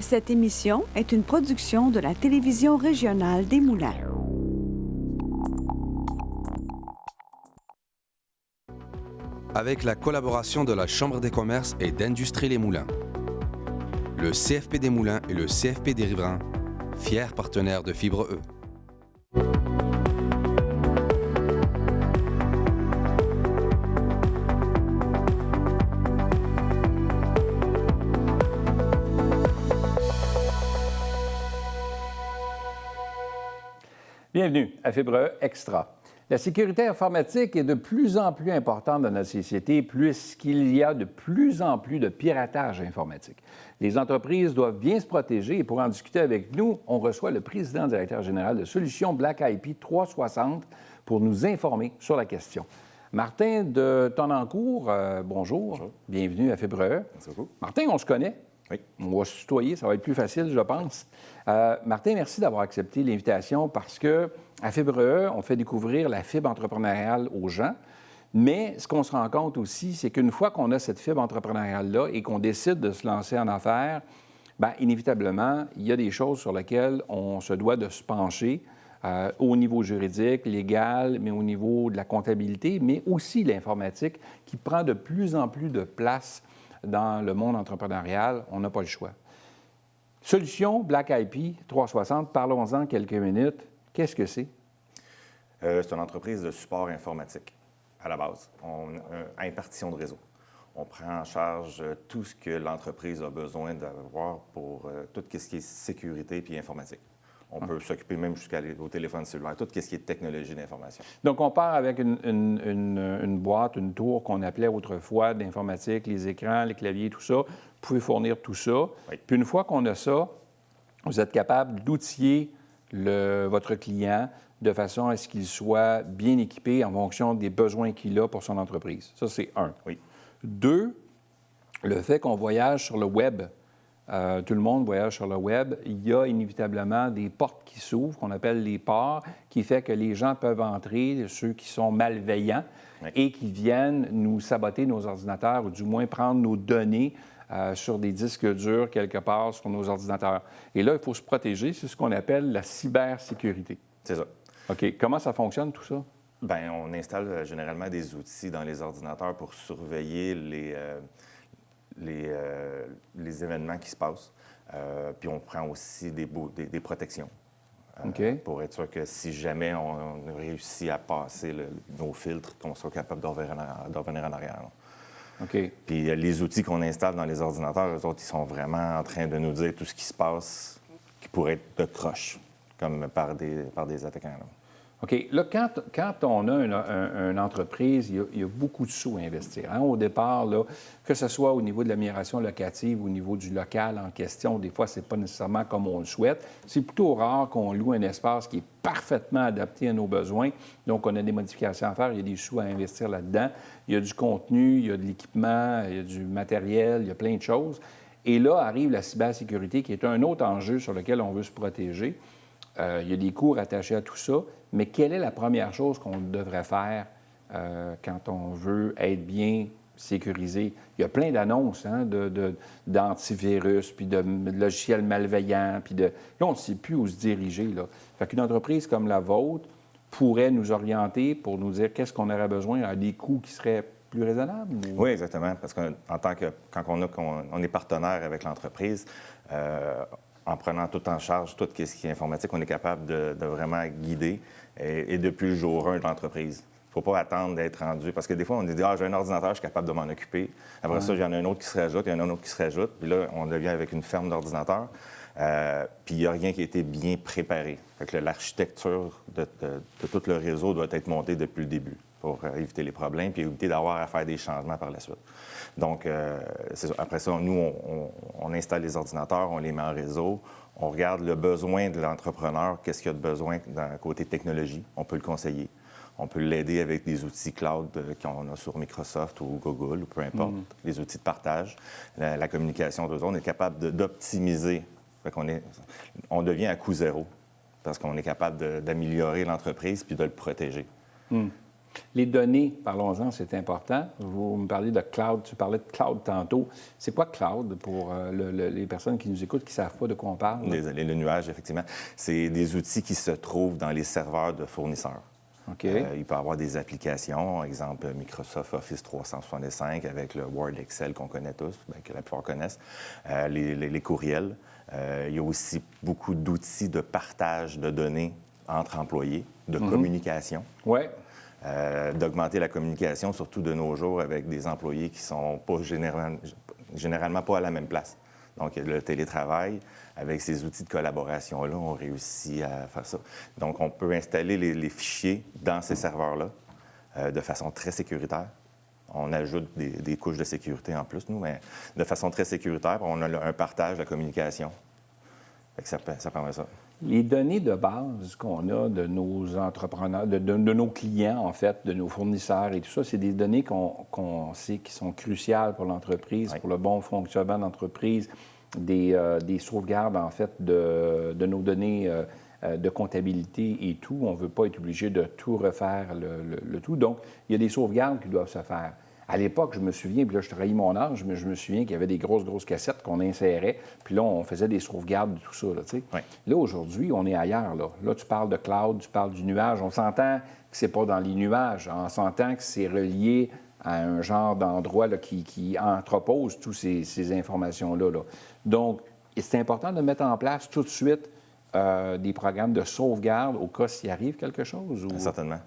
Cette émission est une production de la télévision régionale des Moulins. Avec la collaboration de la Chambre des commerces et d'industrie Les Moulins, le CFP des Moulins et le CFP des Riverains, fiers partenaires de Fibre E. Bienvenue à Fibre E Extra. La sécurité informatique est de plus en plus importante dans notre société puisqu'il y a de plus en plus de piratage informatique. Les entreprises doivent bien se protéger et pour en discuter avec nous, on reçoit le président directeur général de Solutions Black IP 360 pour nous informer sur la question. Martin de Tonnancourt, bonjour. Bonjour. Bienvenue à Fibre E. Merci beaucoup. Martin, on se connaît. Oui. On va se tutoyer, ça va être plus facile, je pense. Martin, merci d'avoir accepté l'invitation parce que à Fibre E, on fait découvrir la fibre entrepreneuriale aux gens. Mais ce qu'on se rend compte aussi, c'est qu'une fois qu'on a cette fibre entrepreneuriale-là et qu'on décide de se lancer en affaires, bien, inévitablement, il y a des choses sur lesquelles on se doit de se pencher au niveau juridique, légal, mais au niveau de la comptabilité, mais aussi l'informatique qui prend de plus en plus de place dans le monde entrepreneurial. On n'a pas le choix. Solution Black IP 360, parlons-en quelques minutes. Qu'est-ce que c'est? C'est une entreprise de support informatique, à la base. Impartition de réseau. On prend en charge tout ce que l'entreprise a besoin d'avoir pour tout ce qui est sécurité puis informatique. On peut s'occuper même jusqu'au téléphone cellulaire, tout ce qui est technologie d'information. Donc, on part avec une boîte, une tour qu'on appelait autrefois d'informatique, les écrans, les claviers, tout ça. Vous pouvez fournir tout ça. Oui. Puis une fois qu'on a ça, vous êtes capable d'outiller votre client de façon à ce qu'il soit bien équipé en fonction des besoins qu'il a pour son entreprise. Ça, c'est un. Oui. Deux, le fait qu'on voyage sur le web. Tout le monde voyage sur le web. Il y a inévitablement des portes qui s'ouvrent, qu'on appelle les ports, qui fait que les gens peuvent entrer, ceux qui sont malveillants, Oui. et qui viennent nous saboter nos ordinateurs, ou du moins prendre nos données sur des disques durs quelque part sur nos ordinateurs. Et là, il faut se protéger. C'est ce qu'on appelle la cybersécurité. C'est ça. OK. Comment ça fonctionne, tout ça? Bien, on installe généralement des outils dans les ordinateurs pour surveiller les événements qui se passent. Puis on prend aussi des protections OK. pour être sûr que si jamais on réussit à passer nos filtres, qu'on soit capable de revenir en arrière. Là. OK. Puis les outils qu'on installe dans les ordinateurs, eux autres, ils sont vraiment en train de nous dire tout ce qui se passe qui pourrait être de croche, comme par des attaquants. Là. OK. Là, quand on a une entreprise, il y a beaucoup de sous à investir. Hein? Au départ, là, que ce soit au niveau de l'amélioration locative, au niveau du local en question, des fois, ce n'est pas nécessairement comme on le souhaite. C'est plutôt rare qu'on loue un espace qui est parfaitement adapté à nos besoins. Donc, on a des modifications à faire, il y a des sous à investir là-dedans. Il y a du contenu, il y a de l'équipement, il y a du matériel, il y a plein de choses. Et là arrive la cybersécurité, qui est un autre enjeu sur lequel on veut se protéger. Il y a des coûts attachés à tout ça, mais quelle est la première chose qu'on devrait faire quand on veut être bien sécurisé? Il y a plein d'annonces d'antivirus, puis de logiciels malveillants, puis de... Là, on ne sait plus où se diriger. Là. Fait qu'une entreprise comme la vôtre pourrait nous orienter pour nous dire qu'est-ce qu'on aurait besoin à des coûts qui seraient plus raisonnables? Ou... Oui, exactement. Parce qu'en tant que quand on est partenaire avec l'entreprise, en prenant tout en charge, tout ce qui est informatique, on est capable de vraiment guider et depuis le jour 1 de l'entreprise. Il ne faut pas attendre d'être rendu. Parce que des fois, on dit « Ah, j'ai un ordinateur, je suis capable de m'en occuper. » Après ça, il y en a un autre qui se rajoute, il y en a un autre qui se rajoute. Puis là, on devient avec une ferme d'ordinateurs. Puis il n'y a rien qui a été bien préparé. Fait que l'architecture de tout le réseau doit être montée depuis le début pour éviter les problèmes puis éviter d'avoir à faire des changements par la suite. Donc, c'est ça. Après ça, nous, on installe les ordinateurs, on les met en réseau, on regarde le besoin de l'entrepreneur, qu'est-ce qu'il y a de besoin d'un côté technologie, on peut le conseiller. On peut l'aider avec des outils cloud qu'on a sur Microsoft ou Google, ou peu importe, les outils de partage, la communication d'eux autres. On est capable d'optimiser. Fait on devient à coût zéro parce qu'on est capable d'améliorer l'entreprise puis de le protéger. Les données, parlons-en, c'est important. Vous me parlez de cloud, tu parlais de cloud tantôt. C'est quoi cloud pour les personnes qui nous écoutent, qui ne savent pas de quoi on parle? Désolé, le nuage, effectivement. C'est des outils qui se trouvent dans les serveurs de fournisseurs. OK. Il peut y avoir des applications, exemple Microsoft Office 365 avec le Word, Excel qu'on connaît tous, que la plupart connaissent, les courriels. Il y a aussi beaucoup d'outils de partage de données entre employés, de communication. Oui. D'augmenter la communication, surtout de nos jours, avec des employés qui ne sont pas généralement pas à la même place. Donc, le télétravail, avec ces outils de collaboration-là, on réussit à faire ça. Donc, on peut installer les fichiers dans ces serveurs-là de façon très sécuritaire. On ajoute des couches de sécurité en plus, nous, mais de façon très sécuritaire, on a un partage de la communication. Fait que ça permet ça. Les données de base qu'on a de nos entrepreneurs, de nos clients, en fait, de nos fournisseurs et tout ça, c'est des données qu'on sait qui sont cruciales pour l'entreprise, pour le bon fonctionnement de l'entreprise, des sauvegardes, en fait, de nos données de comptabilité et tout. On ne veut pas être obligé de tout refaire le tout. Donc, il y a des sauvegardes qui doivent se faire. À l'époque, je me souviens, puis là, je trahis mon âge, mais je me souviens qu'il y avait des grosses cassettes qu'on insérait, puis là, on faisait des sauvegardes de tout ça, là, tu sais. Oui. Là, aujourd'hui, on est ailleurs, là. Là, tu parles de cloud, tu parles du nuage. On s'entend que c'est pas dans les nuages. On s'entend que c'est relié à un genre d'endroit là, qui entrepose toutes ces informations-là, là. Donc, c'est important de mettre en place tout de suite des programmes de sauvegarde au cas s'il arrive quelque chose? Ou... Certainement.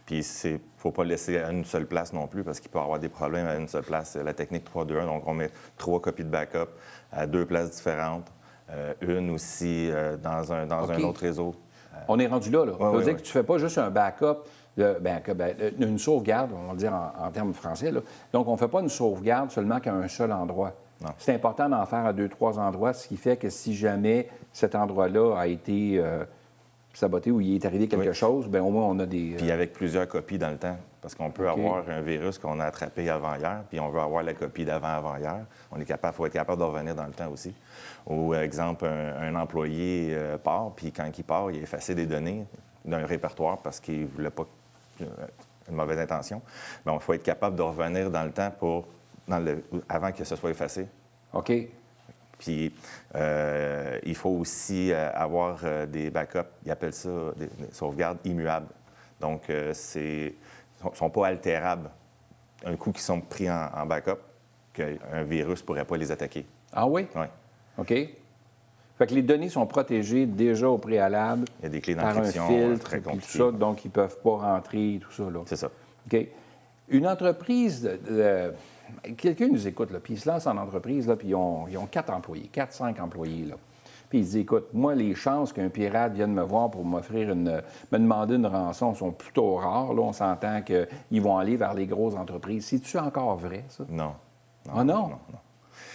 Puis il ne faut pas le laisser à une seule place non plus parce qu'il peut y avoir des problèmes à une seule place. C'est la technique 3-2-1, donc on met 3 copies de backup à 2 places différentes, une aussi dans un autre réseau. On est rendu là. Ça veut dire que tu ne fais pas juste un backup, une sauvegarde, on va le dire en termes français. Là. Donc, on ne fait pas une sauvegarde seulement qu'à un seul endroit. Non. C'est important d'en faire à 2-3 endroits, ce qui fait que si jamais cet endroit-là a été saboté ou il est arrivé quelque chose, bien au moins on a des... Puis avec plusieurs copies dans le temps, parce qu'on peut avoir un virus qu'on a attrapé avant-hier, puis on veut avoir la copie d'avant-avant-hier. Il faut être capable de revenir dans le temps aussi. Ou, exemple, un employé part, puis quand il part, il a effacé des données d'un répertoire parce qu'il ne voulait pas une mauvaise intention. Bien, il faut être capable de revenir dans le temps avant que ce soit effacé. OK. Puis, il faut aussi avoir des backups, ils appellent ça des sauvegardes immuables. Donc, ne sont pas altérables. Un coup qu'ils sont pris en backup, qu'un virus ne pourrait pas les attaquer. Ah oui? Oui. OK. Fait que les données sont protégées déjà au préalable. Il y a des clés par un d'encryption filtre, très tout compliquées. ça, donc ils ne peuvent pas rentrer, tout ça. Là. C'est ça. OK. Une entreprise, quelqu'un nous écoute, là, puis il se lance en entreprise, là, puis ils ont 4 employés, 4-5 employés. Là. Puis il se dit, écoute, moi, les chances qu'un pirate vienne me voir pour me demander une rançon sont plutôt rares. Là, on s'entend qu'ils vont aller vers les grosses entreprises. C'est-tu encore vrai, ça? Non. Ah non? Non.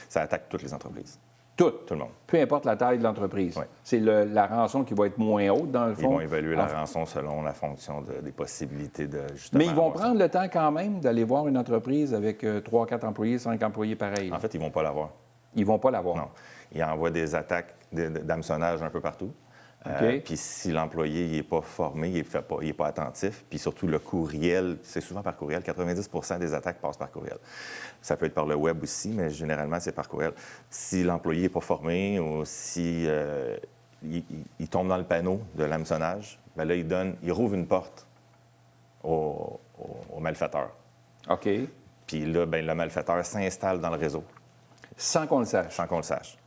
Ça attaque toutes les entreprises. Tout le monde. Peu importe la taille de l'entreprise. Oui. C'est la rançon qui va être moins haute, dans le fond. Ils vont évaluer la rançon selon la fonction des possibilités de justement. Mais ils vont prendre le temps quand même d'aller voir une entreprise avec 3-4 employés, 5 employés pareils. En fait, ils ne vont pas l'avoir. Ils vont pas l'avoir. Non. Ils envoient des attaques d'hameçonnage un peu partout. OK. Puis si l'employé n'est pas formé, il n'est pas attentif, puis surtout le courriel, c'est souvent par courriel, 90 des attaques passent par courriel. Ça peut être par le web aussi, mais généralement, c'est par courriel. Si l'employé n'est pas formé ou si il tombe dans le panneau de l'hameçonnage, bien là, il rouvre une porte au malfaiteur. OK. Puis là, bien, le malfaiteur s'installe dans le réseau. Sans qu'on le sache. Sans qu'on le sache.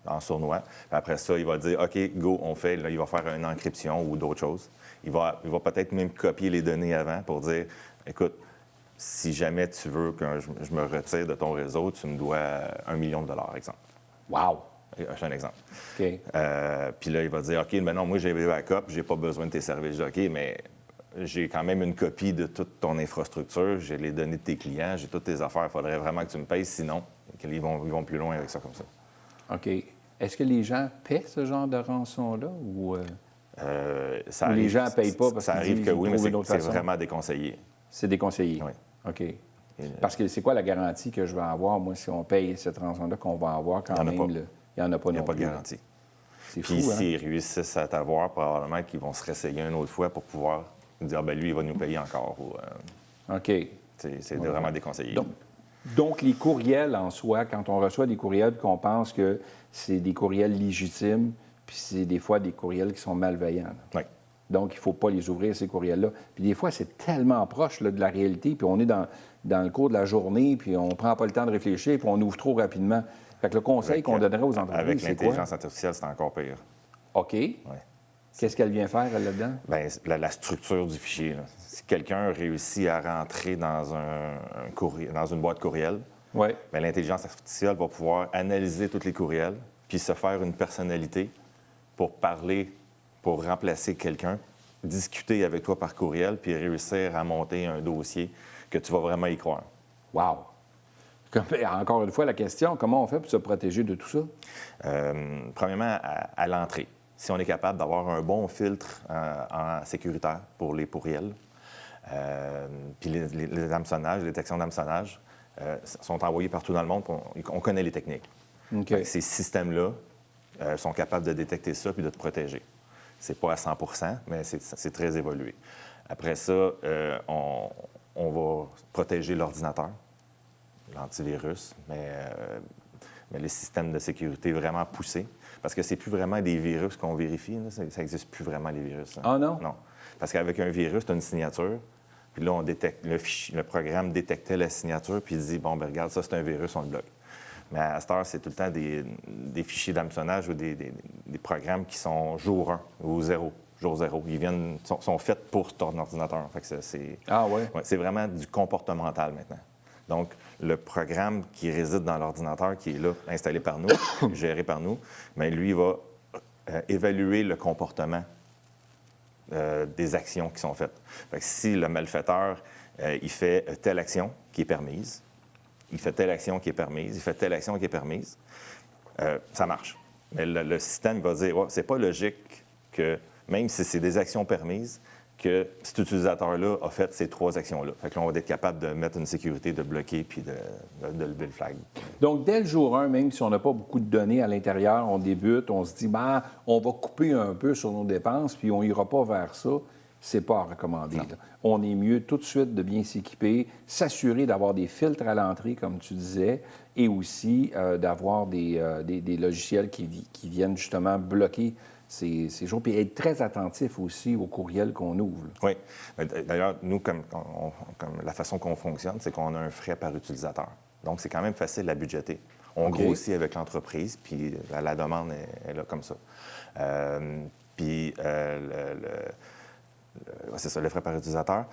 En sournois. Après ça, il va dire OK, go, on fait. Là, il va faire une encryption ou d'autres choses. Il va peut-être même copier les données avant pour dire écoute, si jamais tu veux que je me retire de ton réseau, tu me dois $1 million, exemple. Wow! C'est un exemple. OK. Puis là, il va dire OK, mais non, moi, j'ai des backups, j'ai pas besoin de tes services. Je dis OK, mais j'ai quand même une copie de toute ton infrastructure, j'ai les données de tes clients, j'ai toutes tes affaires. Il faudrait vraiment que tu me payes, sinon, ils vont plus loin avec ça comme ça. OK. Est-ce que les gens paient ce genre de rançon-là ou Ça les arrive, gens ne payent pas parce ça qu'ils arrive disent que qu'ils oui, mais trouvent une autre c'est façon? vraiment déconseillé. C'est déconseillé? Oui. OK. Parce que c'est quoi la garantie que je vais avoir, moi, si on paye cette rançon-là, qu'on va avoir quand même? Il n'y en a pas Il n'y a non pas de plus. garantie. C'est fou, Puis hein? s'ils réussissent à t'avoir, probablement qu'ils vont se réessayer une autre fois pour pouvoir Il dit, ah, ben lui, il va nous payer encore. Ou, OK. c'est vraiment déconseillé. Donc, les courriels en soi, quand on reçoit des courriels puis qu'on pense que c'est des courriels légitimes, puis c'est des fois des courriels qui sont malveillants. Oui. Donc, il ne faut pas les ouvrir, ces courriels-là. Puis des fois, c'est tellement proche là, de la réalité, puis on est dans le cours de la journée, puis on ne prend pas le temps de réfléchir, puis on ouvre trop rapidement. Fait que le conseil qu'on donnerait aux entreprises, avec c'est quoi? l'intelligence artificielle, c'est encore pire. OK. Ouais. Qu'est-ce qu'elle vient faire là-dedans? Bien, la structure du fichier. Là. Si quelqu'un réussit à rentrer dans dans une boîte courriel, Ouais. bien, l'intelligence artificielle va pouvoir analyser tous les courriels, puis se faire une personnalité pour parler, pour remplacer quelqu'un, discuter avec toi par courriel, puis réussir à monter un dossier que tu vas vraiment y croire. Wow! Encore une fois, la question, comment on fait pour se protéger de tout ça? Premièrement, à l'entrée. Si on est capable d'avoir un bon filtre en sécuritaire pour les courriels, puis les hameçonnages, les détections d'hameçonnage sont envoyés partout dans le monde, on connaît les techniques. OK. Ces systèmes-là sont capables de détecter ça puis de te protéger. C'est pas à 100 mais c'est très évolué. Après ça, on va protéger l'ordinateur, l'antivirus, mais les systèmes de sécurité vraiment poussés. Parce que c'est plus vraiment des virus qu'on vérifie. Là. Ça n'existe plus vraiment, les virus. Là. Ah non? Non. Parce qu'avec un virus, tu as une signature. Puis là, on détecte, le programme détectait la signature, puis il dit, bon, ben regarde, ça, c'est un virus, on le bloque. Mais à cette heure, c'est tout le temps des fichiers d'hameçonnage ou des programmes qui sont jour 1 ou 0, jour 0. Ils sont faits pour ton ordinateur. Fait que Ah ouais? Ouais, c'est vraiment du comportemental maintenant. Donc, le programme qui réside dans l'ordinateur, qui est là, installé par nous, géré par nous, bien, lui, il va évaluer le comportement des actions qui sont faites. Fait que si le malfaiteur, il fait telle action qui est permise, il fait telle action qui est permise, il fait telle action qui est permise, ça marche. Mais le système va dire, ouais, c'est pas logique que, même si c'est des actions permises, que cet utilisateur-là a fait ces 3 actions-là. Fait que là, on va être capable de mettre une sécurité, de bloquer puis de lever le flag. Donc, dès le jour 1, même si on n'a pas beaucoup de données à l'intérieur, on débute, on se dit, ben, on va couper un peu sur nos dépenses, puis on n'ira pas vers ça. C'est pas à recommander. Là. On est mieux tout de suite de bien s'équiper, s'assurer d'avoir des filtres à l'entrée, comme tu disais, et aussi d'avoir des logiciels qui viennent justement bloquer ces jours, puis être très attentif aussi aux courriels qu'on ouvre. Oui. D'ailleurs, nous, comme la façon qu'on fonctionne, c'est qu'on a un frais par utilisateur. Donc, c'est quand même facile à budgéter. On grossit avec l'entreprise, puis la demande est là comme ça. Puis, c'est ça, le frais par utilisateur.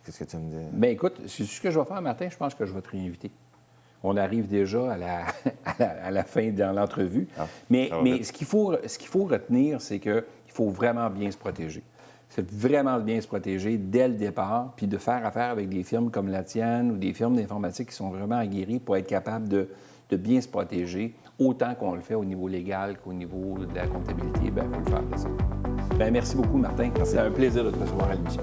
Qu'est-ce que tu me dis? Bien, écoute, c'est ce que je vais faire, Martin. Je pense que je vais te réinviter. On arrive déjà à la fin de l'entrevue. Ah, mais ce qu'il faut retenir, c'est qu'il faut vraiment bien se protéger. C'est vraiment bien se protéger dès le départ, puis de faire affaire avec des firmes comme la tienne ou des firmes d'informatique qui sont vraiment aguerries pour être capables de bien se protéger, autant qu'on le fait au niveau légal qu'au niveau de la comptabilité. Bien, il faut le faire de ça. Bien, merci beaucoup, Martin. Merci. C'est un plaisir de te recevoir à l'émission.